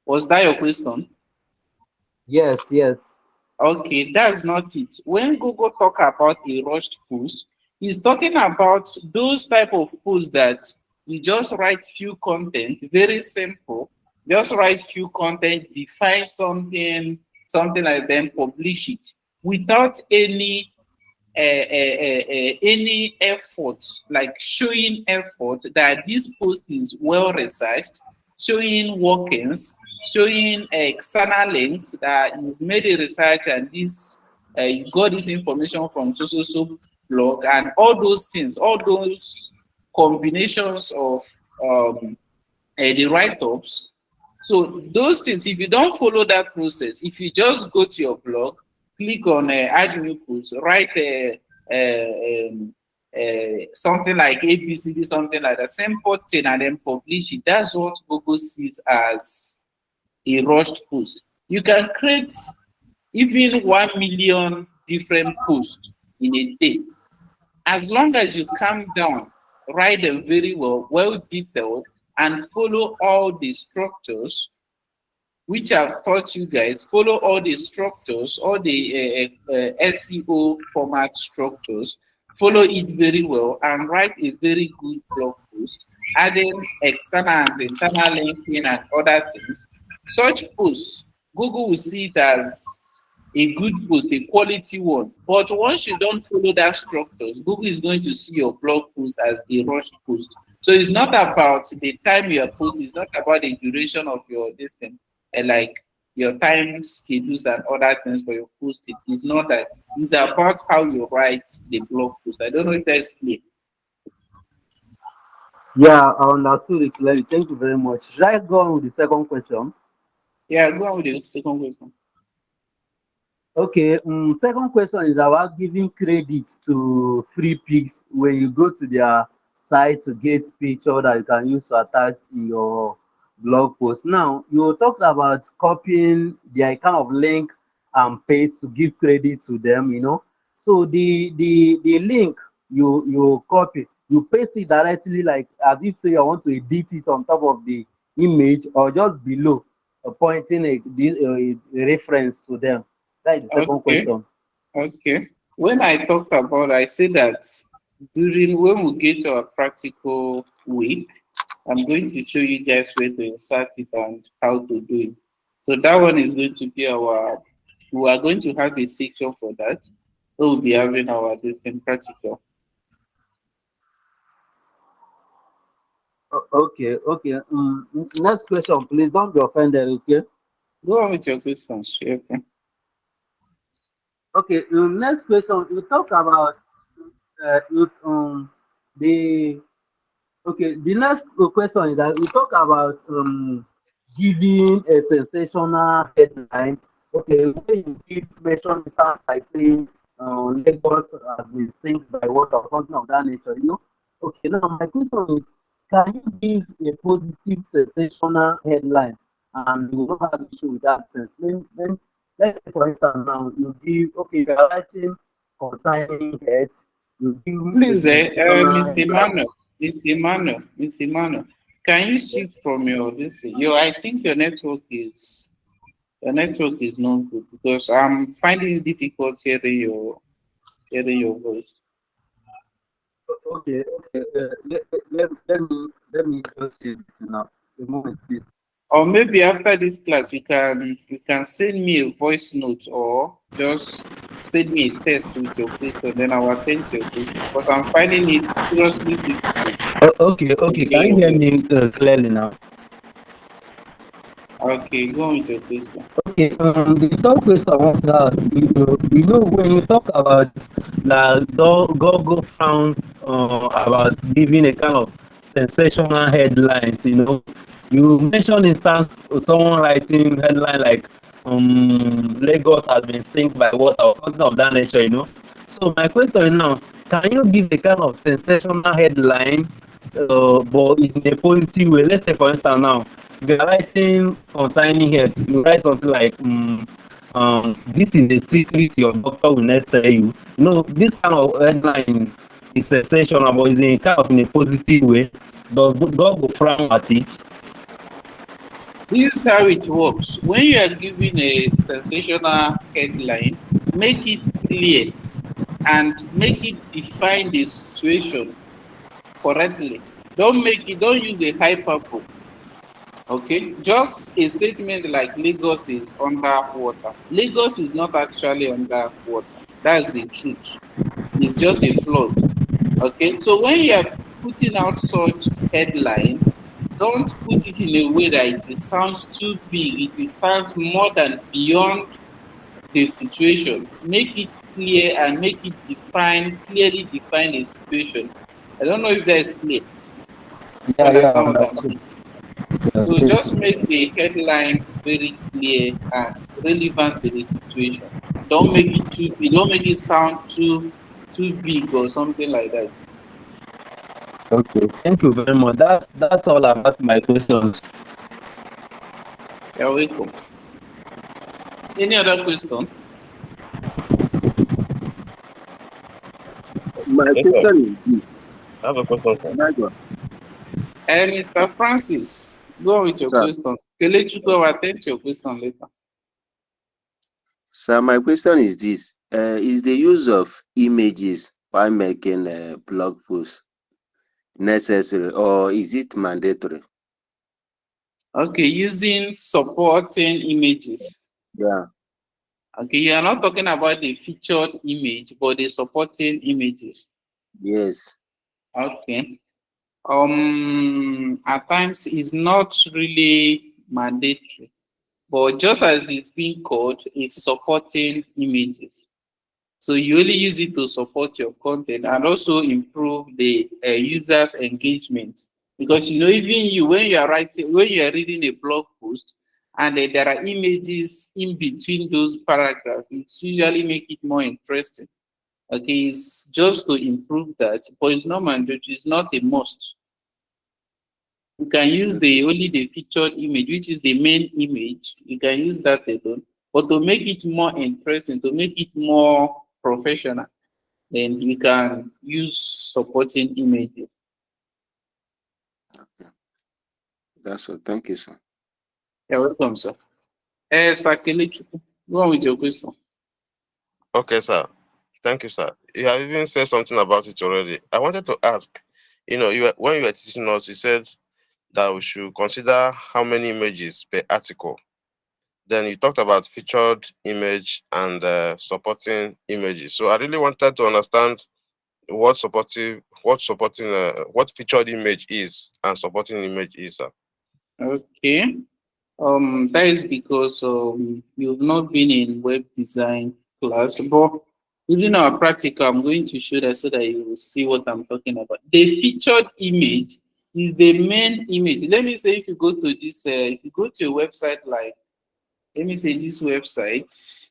was that your question? Yes, yes. Okay, that's not it. When Google talk about a rushed post, he's talking about those type of posts that you just write few content, very simple. Just write few content, define something, something like then publish it without any effort, like showing effort that this post is well researched, showing workings, showing external links that you've made a research and this you got this information from so blog and all those things, all those combinations of the write-ups. So those things, if you don't follow that process, if you just go to your blog, click on add new post, write something like ABCD, something like that, simple thing, and then publish it. That's what Google sees as a rushed post. You can create even 1 million different posts in a day as long as you calm down, write them very well, well detailed, and follow all the structures which I've taught you guys. Follow all the structures, all the SEO format structures. Follow it very well and write a very good blog post, adding external and internal linking and other things. Such posts, Google will see it as a good post, a quality one. But once you don't follow that structures, Google is going to see your blog post as a rushed post. So it's not about the time you are posting, it's not about the duration of your distance, and like your time schedules and other things for your post. It is not that. It's about how you write the blog post. I don't know if that's clear. Yeah, I understood it clearly. Thank you very much. Should I go on with the second question? Yeah, go on with the second question. Okay, second question is about giving credit to free pics when you go to their site to get picture that you can use to attach in your blog post. Now you talked about copying their kind of link and paste to give credit to them, you know. So the link you copy, you paste it directly like as if say you want to edit it on top of the image or just below, pointing a reference to them. That is the second Okay. question. Okay. When I talked about, I said that during when we get to our practical week, I'm going to show you guys where to insert it and how to do it. So that one is going to be our, we are going to have a section for that. We'll be having our distant practical. Okay, okay. Next question, please don't be offended. Okay. Go on with your questions. Okay. Okay. Next question. You talk about you, the okay. The next question is that we talk about giving a sensational headline. Okay, when you give mention stuff like saying Lagos has been synced by water or something of that nature. You know. Okay. Now my question is, can you give a positive sensational headline and you will not have issue with that sense? Then let's say for instance now you give okay you are writing concerning head, you give a Please, sensational Mr. headline. Emmanuel, Mr. Emmanuel, can you shift from your this? Your, I think your network is not good because I'm finding it difficult hearing your voice. Okay, okay. Let me just say this now. A moment, please. Or maybe after this class, you can send me a voice note or just send me a text with your question, then I'll attend to your question because I'm finding it seriously difficult Okay, to okay. hear Can you your hear voice. me clearly now? Okay, go on with your question. Okay, the third question I want to ask you know, when you talk about that Google found about giving a kind of sensational headlines, you know, you mentioned instance of someone writing headline like Lagos has been synced by water or something of that nature, you know. So my question is now, can you give a kind of sensational headline, but in a positive way? Let's say, for instance, now if you are writing concerning health, you write something like, "This is a secret your doctor will not tell you." You know, this kind of headline is sensational, but it's in kind of in a positive way. Does God go frown at it? This is how it works. When you are giving a sensational headline, make it clear and make it define the situation correctly. Don't use a hyperbole. Okay, just a statement like Lagos is underwater. Lagos is not actually underwater. That's the truth. It's just a flood. Okay, so when you are putting out such headline, don't put it in a way that it will sound too big. It will sound more than beyond the situation. Make it clear and make it clearly define the situation. I don't know if that is clear. You Yeah, yeah, I understand what I'm understood. saying? So just make the headline very clear and relevant to the situation. Don't make it too big. Don't make it sound too big or something like that. Okay, thank you very much. That's all about my questions. You're welcome. Any other question? My Yes, sir. question is this. I have a question, sir. Can I go? Mr. Francis, go on with your Sir, question. Kelechi, go attend to your question later. sir, my question is this. Is the use of images while making a blog post necessary or is it mandatory? Okay, using supporting images. Yeah. Okay, you are not talking about the featured image, but the supporting images. Yes. Okay. At times it's not really mandatory, but just as it's being called, it's supporting images. So you only use it to support your content and also improve the user's engagement. Because you know, even you when you are reading a blog post, and there are images in between those paragraphs, it usually make it more interesting. Okay, it's just to improve that, but it's not mandatory. It's not a must. You can use only the featured image, which is the main image. You can use that alone. But to make it more interesting, to make it more professional, then you can use supporting images. Okay. That's all. Thank you, sir. You're welcome, sir. Sakelechu, go on with your question. Okay, sir. Thank you, sir. You have even said something about it already. I wanted to ask, when you were teaching us, you said that we should consider how many images per article. Then you talked about featured image and supporting images. So I really wanted to understand what featured image is and supporting image is, sir. Okay. That is because you've not been in web design class, but using our practical, I'm going to show that so that you will see what I'm talking about. The featured image is the main image. Let me say if you go to this, if you go to a website like, let me say this website.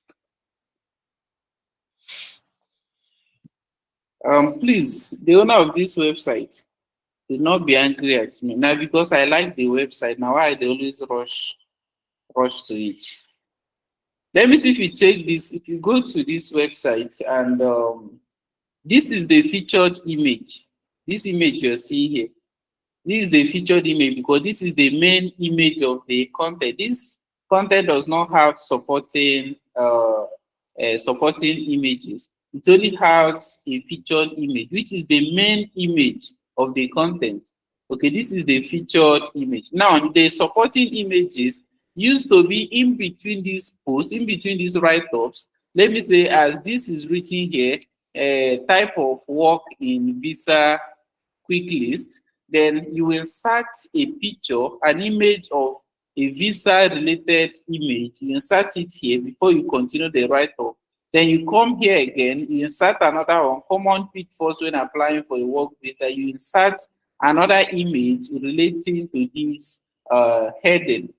Please, the owner of this website, do not be angry at me. Now, because I like the website, now I always rush to it. Let me see if you check this. If you go to this website and this is the featured image. This image you're seeing here. This is the featured image because this is the main image of the content. This content does not have supporting supporting images. It only has a featured image, which is the main image of the content. Okay, this is the featured image. Now, the supporting images used to be in between these posts, in between these write-ups. Let me say, as this is written here, type of work in visa quick list, then you will insert a picture, an image of a visa related image. You insert it here before you continue the write-up. Then you come here again, you insert another one, common pitfalls when applying for a work visa. You insert another image relating to this heading.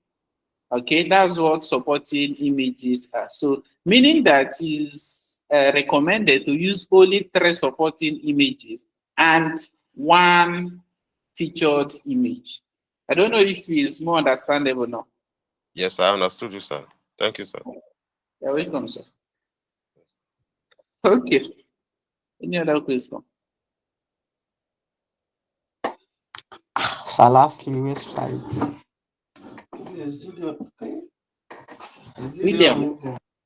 Okay, that's what supporting images are. So, meaning that is recommended to use only 3 supporting images and 1 featured image. I don't know if it's more understandable now. Yes, I understood you, sir. Thank you, sir. You're welcome, sir. Okay. Any other question? So lastly, website. William,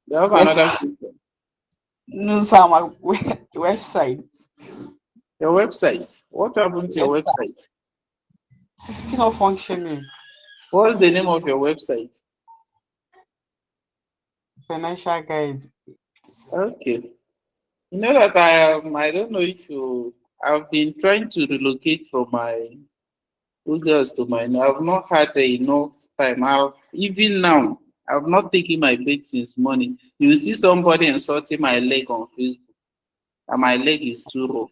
you have Yes. another question? No, sir, my website. Your website. What happened to your website? It's still not functioning. What's the name of your website? Financial guide. Okay. You know that I don't know if I've been trying to relocate from my August to mine. I've not had enough time. Even now, I've not taken my break since morning. You will see somebody insulting my leg on Facebook, and my leg is too rough.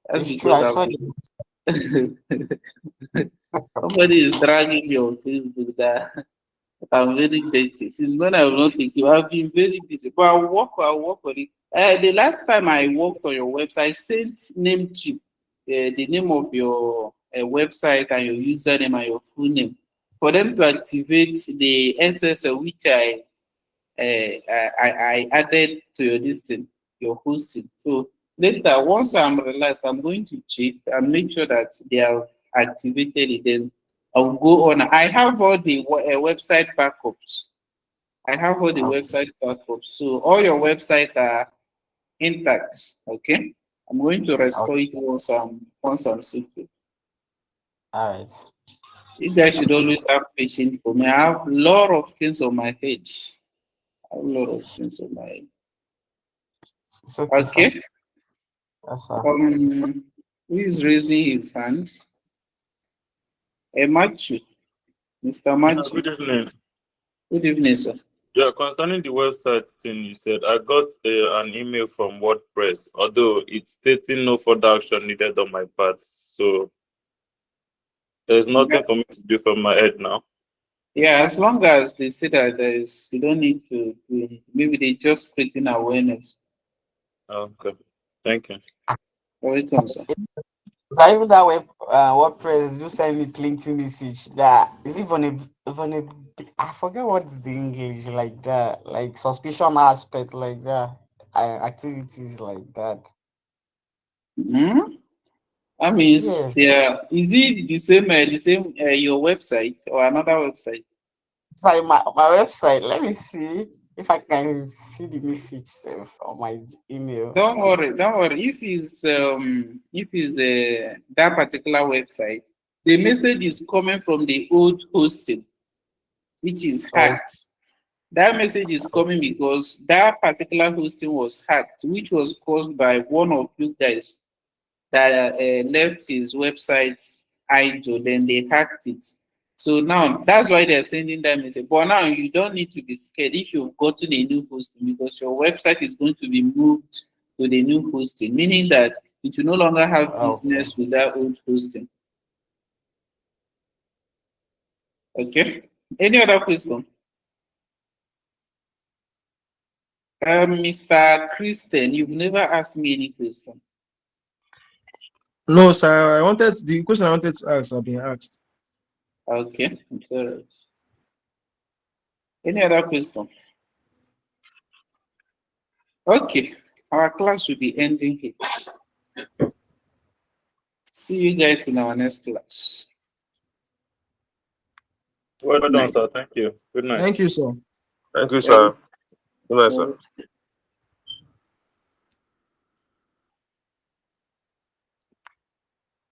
That's It's true. I because saw I've been somebody is dragging me on Facebook that I'm very dirty. Since when I was not thinking, I've been very busy. But I'll work on it. The last time I worked on your website, sent name chip, the name of your website and your username and your full name. For them to activate the SSL, which I added to your listing, your hosting. So later, once I'm relaxed, I'm going to check and make sure that they have activated it. Then I'll go on. I have all the website backups. I have all the website backups. So all your websites are intact. Okay. I'm going to restore it once I'm secure. All right. You guys should always have patience for me. I have a lot of things on my head. I have a lot of things on my head. It's okay, sir. Okay. Yes, sir. Who is raising his hand? Matthew. Mr. Matthew. Good evening. Good evening, sir. Yeah, concerning the website thing you said, I got an email from WordPress, although it's stating no further action needed on my part. So there's nothing for me to do from my head now. Yeah, as long as they say that you don't need to do anything. Maybe they just creating awareness. Okay. Thank you. You're welcome, sir. So even that WordPress do send me plenty message that is it vulnerable. I forget what is the English like that, like suspicion aspect like that, activities like that. Hmm? That means Yes. yeah. Is it the same your website or another website? So my website, let me see if I can see the message on my email. Don't worry, don't worry. If it's that particular website, the message is coming from the old hosting, which is Oh, hacked. That message is coming because that particular hosting was hacked, which was caused by one of you guys that left his website idle, then they hacked it. So now that's why they're sending that message. But now you don't need to be scared if you've gotten a new hosting because your website is going to be moved to the new hosting, meaning that it will no longer have okay. business with that old hosting. Okay. Any other question? Mr. Christian, you've never asked me any question. No, sir. The question I wanted to ask have been asked. Okay. It's all right. Any other question? Okay. Our class will be ending here. See you guys in our next class. Well Good done, night. sir. Thank you. Good night. Thank you, sir. Thank you, Yeah, sir. Good night, sir. yeah.